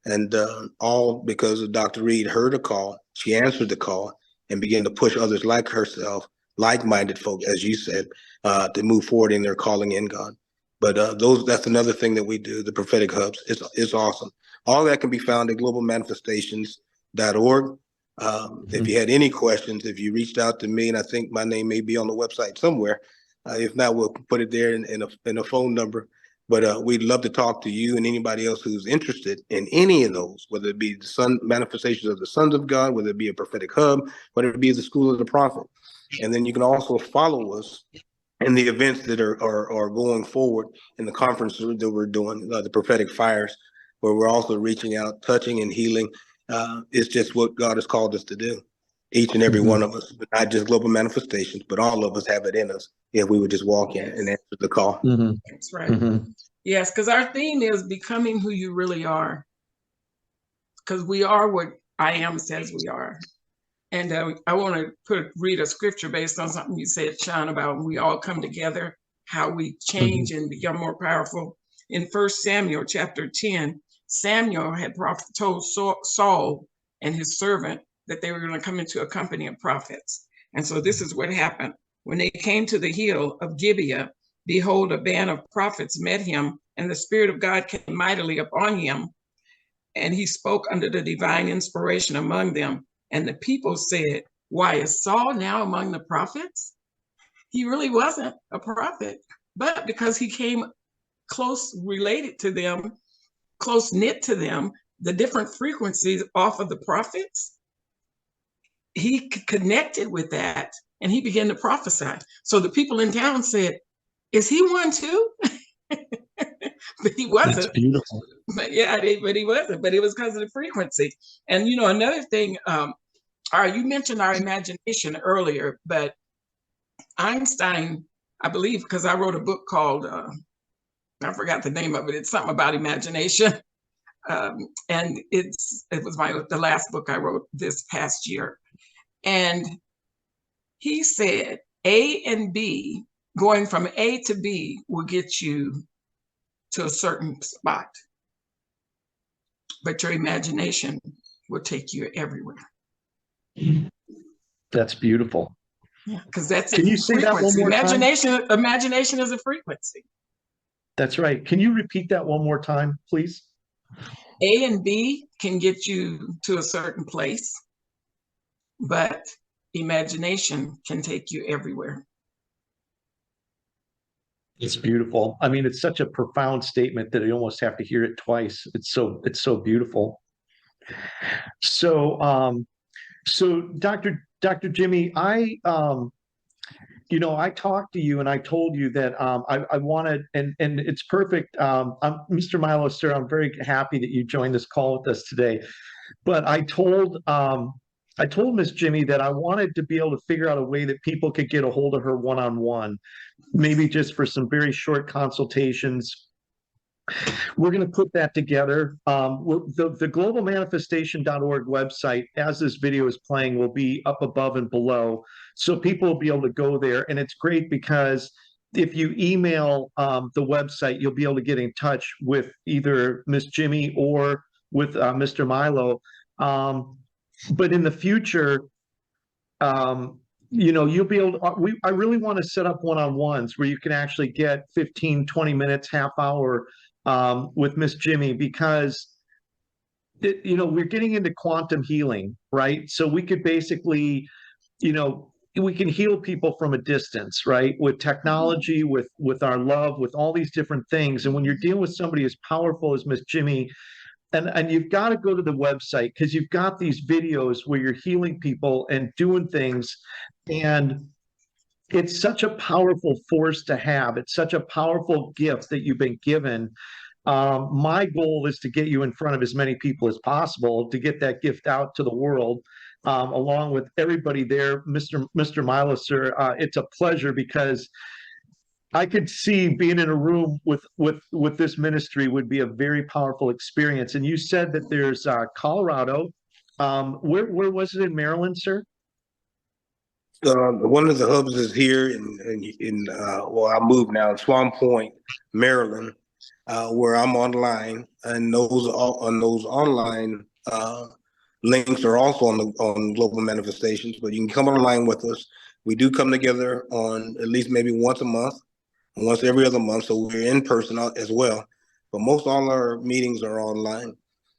And all because of Dr. Reed heard a call, she answered the call and began to push others like herself, like-minded folk, as you said, to move forward in their calling in God. But that's another thing that we do, the prophetic hubs. It's awesome. All that can be found at globalmanifestations.org. If you had any questions, if you reached out to me, and I think my name may be on the website somewhere. If not, we'll put it there in a phone number. But we'd love to talk to you and anybody else who's interested in any of those, whether it be the manifestations of the sons of God, whether it be a prophetic hub, whether it be the school of the prophet. And then you can also follow us in the events that are going forward in the conference that we're doing, the prophetic fires, where we're also reaching out, touching and healing. It's just what God has called us to do, each and every one of us, but not just global manifestations, but all of us have it in us if we would just walk in and answer the call. That's right. Yes, because our theme is becoming who you really are, because we are what I am says we are. And I want to read a scripture based on something you said, Sean, about when we all come together, how we change and become more powerful. In 1 Samuel chapter 10, Samuel had told Saul and his servant that they were going to come into a company of prophets. And so this is what happened. When they came to the hill of Gibeah, behold, a band of prophets met him, and the Spirit of God came mightily upon him. And he spoke under the divine inspiration among them. And the people said, why is Saul now among the prophets? He really wasn't a prophet, but because he came close related to them, close knit to them, the different frequencies off of the prophets, he connected with that and he began to prophesy. So the people in town said, is he one too? But he wasn't. That's beautiful. But yeah, but he wasn't. But it was because of the frequency. And you know, another thing, you mentioned our imagination earlier, but Einstein, I believe, because I wrote a book called, I forgot the name of it. It's something about imagination. And it was the last book I wrote this past year. And he said, A and B, going from A to B will get you to a certain spot, but your imagination will take you everywhere. That's beautiful. Yeah, because that's Can you say that one more time? Imagination is a frequency. That's right. Can you repeat that one more time, please? A and B can get you to a certain place, but imagination can take you everywhere. It's beautiful. I mean, it's such a profound statement that you almost have to hear it twice. It's so beautiful. So, so Dr. Jimmie, I talked to you and I told you that I wanted, and it's perfect. Mr. Milo, sir, I'm very happy that you joined this call with us today. But I told Miss Jimmie that I wanted to be able to figure out a way that people could get a hold of her one-on-one, maybe just for some very short consultations. We're going to put that together. The globalmanifestation.org website, as this video is playing, will be up above and below. So people will be able to go there. And it's great because if you email the website, you'll be able to get in touch with either Miss Jimmie or with Mr. Milo. But in the future, you'll be able to, I really want to set up one-on-ones where you can actually get 15, 20 minutes, half hour with Miss Jimmie, because we're getting into quantum healing, right? So we could basically, we can heal people from a distance, right? With technology, with our love, with all these different things. And when you're dealing with somebody as powerful as Miss Jimmie, and you've got to go to the website, because you've got these videos where you're healing people and doing things. And it's such a powerful force to have. It's such a powerful gift that you've been given. My goal is to get you in front of as many people as possible to get that gift out to the world, along with everybody there. Mr. Milo, sir, it's a pleasure because I could see being in a room with this ministry would be a very powerful experience. And you said that there's Colorado. Where was it in Maryland, sir? One of the hubs is here well, I moved now in Swan Point, Maryland, where I'm online, and those online links are also on Global Manifestations. But you can come online with us. We do come together on at least maybe once a month, once every other month, so we're in person as well. But most all our meetings are online,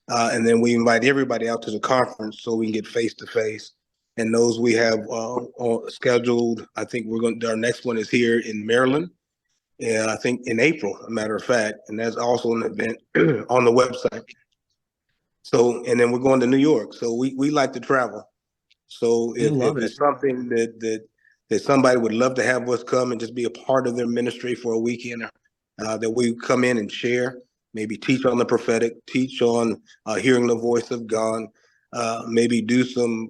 and then we invite everybody out to the conference so we can get face to face. And those we have scheduled. I think our next one is here in Maryland. Yeah, I think in April, a matter of fact, and that's also an event on the website. So, and then we're going to New York. So we like to travel. So if it's something that somebody would love to have us come and just be a part of their ministry for a weekend, that we come in and share, maybe teach on the prophetic, teach on hearing the voice of God, maybe do some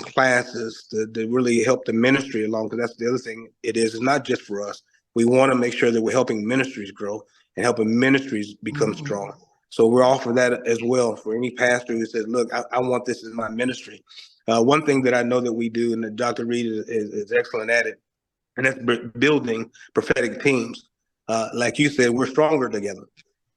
classes to really help the ministry along. Because that's the other thing. It's not just for us. We want to make sure that we're helping ministries grow and helping ministries become strong. So we're all for that as well. For any pastor who says, "Look, I want this as my ministry." One thing that I know that we do, and that Dr. Reed is excellent at it, and that's building prophetic teams. Like you said, we're stronger together.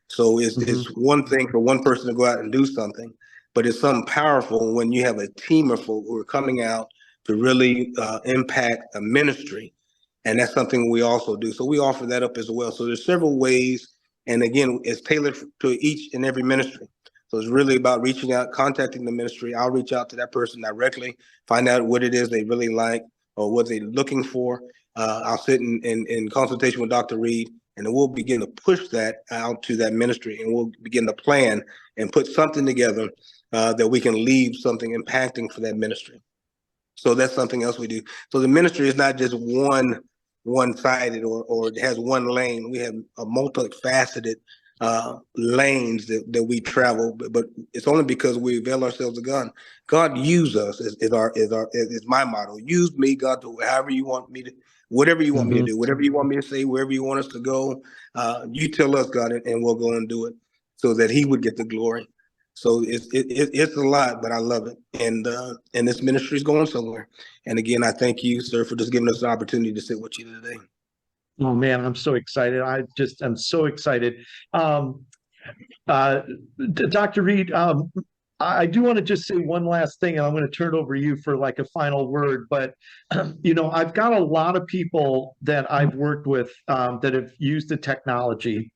So it's one thing for one person to go out and do something, but it's something powerful when you have a team of folk who are coming out to really impact a ministry. And that's something we also do. So we offer that up as well. So there's several ways. And again, it's tailored to each and every ministry. So it's really about reaching out, contacting the ministry. I'll reach out to that person directly, find out what it is they really like or what they're looking for. I'll sit in consultation with Dr. Reed, and then we'll begin to push that out to that ministry, and we'll begin to plan and put something together that we can leave something impacting for that ministry. So that's something else we do. So the ministry is not just one-sided or it has one lane. We have a multifaceted lanes that we travel, but it's only because we avail ourselves of God. God use us is my motto. Use me, God, to however you want me to, whatever you want me to do, whatever you want me to say, wherever you want us to go. You tell us, God, and we'll go and do it so that He would get the glory. So it's a lot, but I love it, and this ministry is going somewhere. And again, I thank you, sir, for just giving us the opportunity to sit with you today. Oh man, I'm so excited. I'm so excited. Dr. Reed, I do want to just say one last thing, and I'm going to turn it over to you for like a final word. But I've got a lot of people that I've worked with that have used the technology.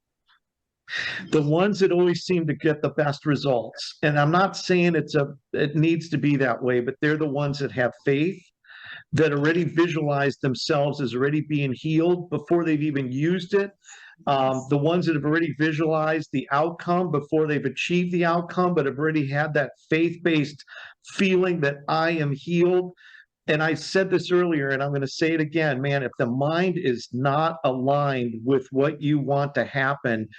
The ones that always seem to get the best results, and I'm not saying it needs to be that way, but they're the ones that have faith, that already visualize themselves as already being healed before they've even used it. The ones that have already visualized the outcome before they've achieved the outcome, but have already had that faith-based feeling that I am healed. And I said this earlier, and I'm going to say it again, man, if the mind is not aligned with what you want to happen,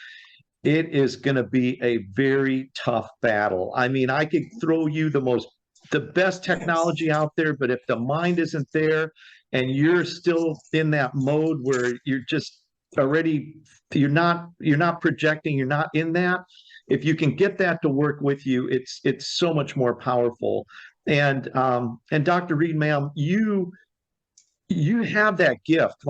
it is going to be a very tough battle. I mean, I could throw you the best technology out there, but if the mind isn't there and you're still in that mode where you're just already, you're not projecting, you're not in that, if you can get that to work with you, it's so much more powerful. And Dr. Reed, ma'am, you have that gift.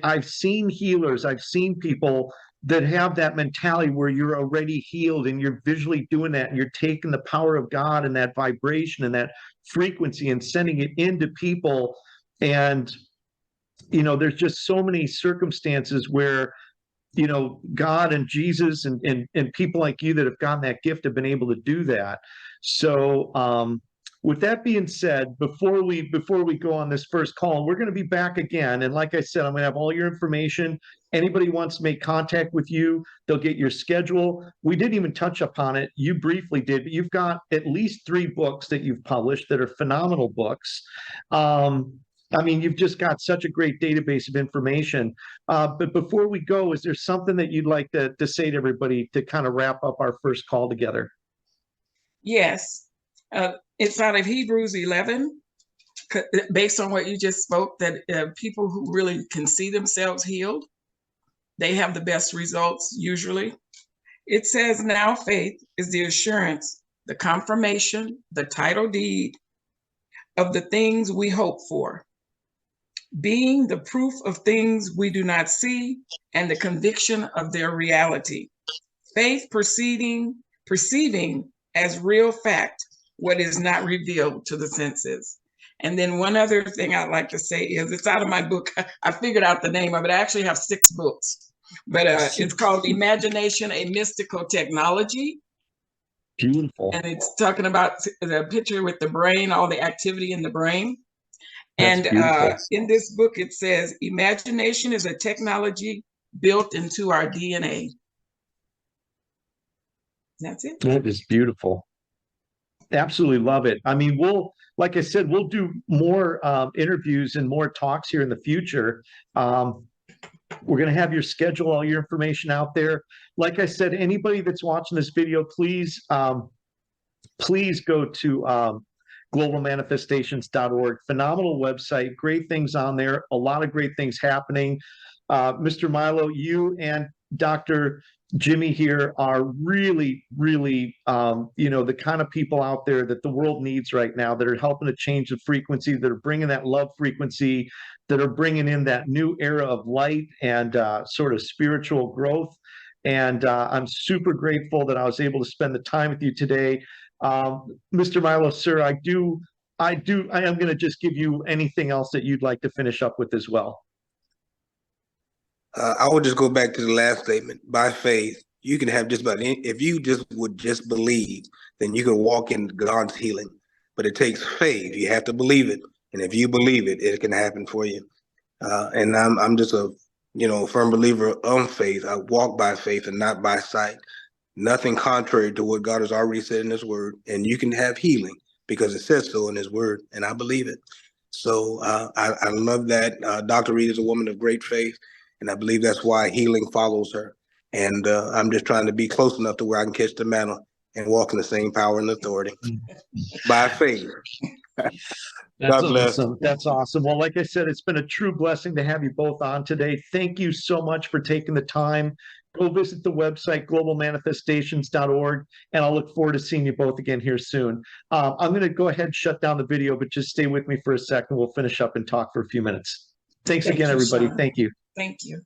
I've seen healers, I've seen people that have that mentality where you're already healed and you're visually doing that, and you're taking the power of God and that vibration and that frequency and sending it into people. And there's just so many circumstances where God and Jesus and people like you that have gotten that gift have been able to do that. So with that being said, before we go on this first call, we're going to be back again. And like I said, I'm going to have all your information. Anybody wants to make contact with you, they'll get your schedule. We didn't even touch upon it. You briefly did, but you've got at least 3 books that you've published that are phenomenal books. I mean, you've just got such a great database of information. But before we go, is there something that you'd like to say to everybody to kind of wrap up our first call together? Yes. It's out of Hebrews 11, based on what you just spoke, that people who really can see themselves healed, they have the best results usually. It says, now faith is the assurance, the confirmation, the title deed of the things we hope for, being the proof of things we do not see and the conviction of their reality. Faith perceiving as real fact what is not revealed to the senses. And then one other thing I'd like to say is, it's out of my book. I figured out the name of it. I actually have 6 books, but it's called Imagination, a Mystical Technology. Beautiful. And it's talking about the picture with the brain, all the activity in the brain. That's And in this book, it says, imagination is a technology built into our DNA. That's it. That is beautiful. Absolutely love it. I mean, like I said, we'll do more interviews and more talks here in the future. We're going to have your schedule, all your information out there. Like I said, anybody that's watching this video, please go to globalmanifestations.org. Phenomenal website, great things on there, a lot of great things happening. Mr. Milo, you and Dr. Jimmie here are really, really, the kind of people out there that the world needs right now, that are helping to change the frequency, that are bringing that love frequency, that are bringing in that new era of light and sort of spiritual growth. And I'm super grateful that I was able to spend the time with you today. Mr. Milo, sir, I am going to just give you anything else that you'd like to finish up with as well. I would just go back to the last statement. By faith, you can have just about any, if you would just believe, then you can walk in God's healing. But it takes faith. You have to believe it. And if you believe it, it can happen for you. And I'm just a firm believer of faith. I walk by faith and not by sight. Nothing contrary to what God has already said in his word. And you can have healing because it says so in his word. And I believe it. So I love that. Dr. Reed is a woman of great faith. And I believe that's why healing follows her. And I'm just trying to be close enough to where I can catch the mantle and walk in the same power and authority by faith. That's awesome. That's awesome. Well, like I said, it's been a true blessing to have you both on today. Thank you so much for taking the time. Go visit the website, globalmanifestations.org, and I'll look forward to seeing you both again here soon. I'm going to go ahead and shut down the video, but just stay with me for a second. We'll finish up and talk for a few minutes. Thanks again, everybody. Sean. Thank you. Thank you.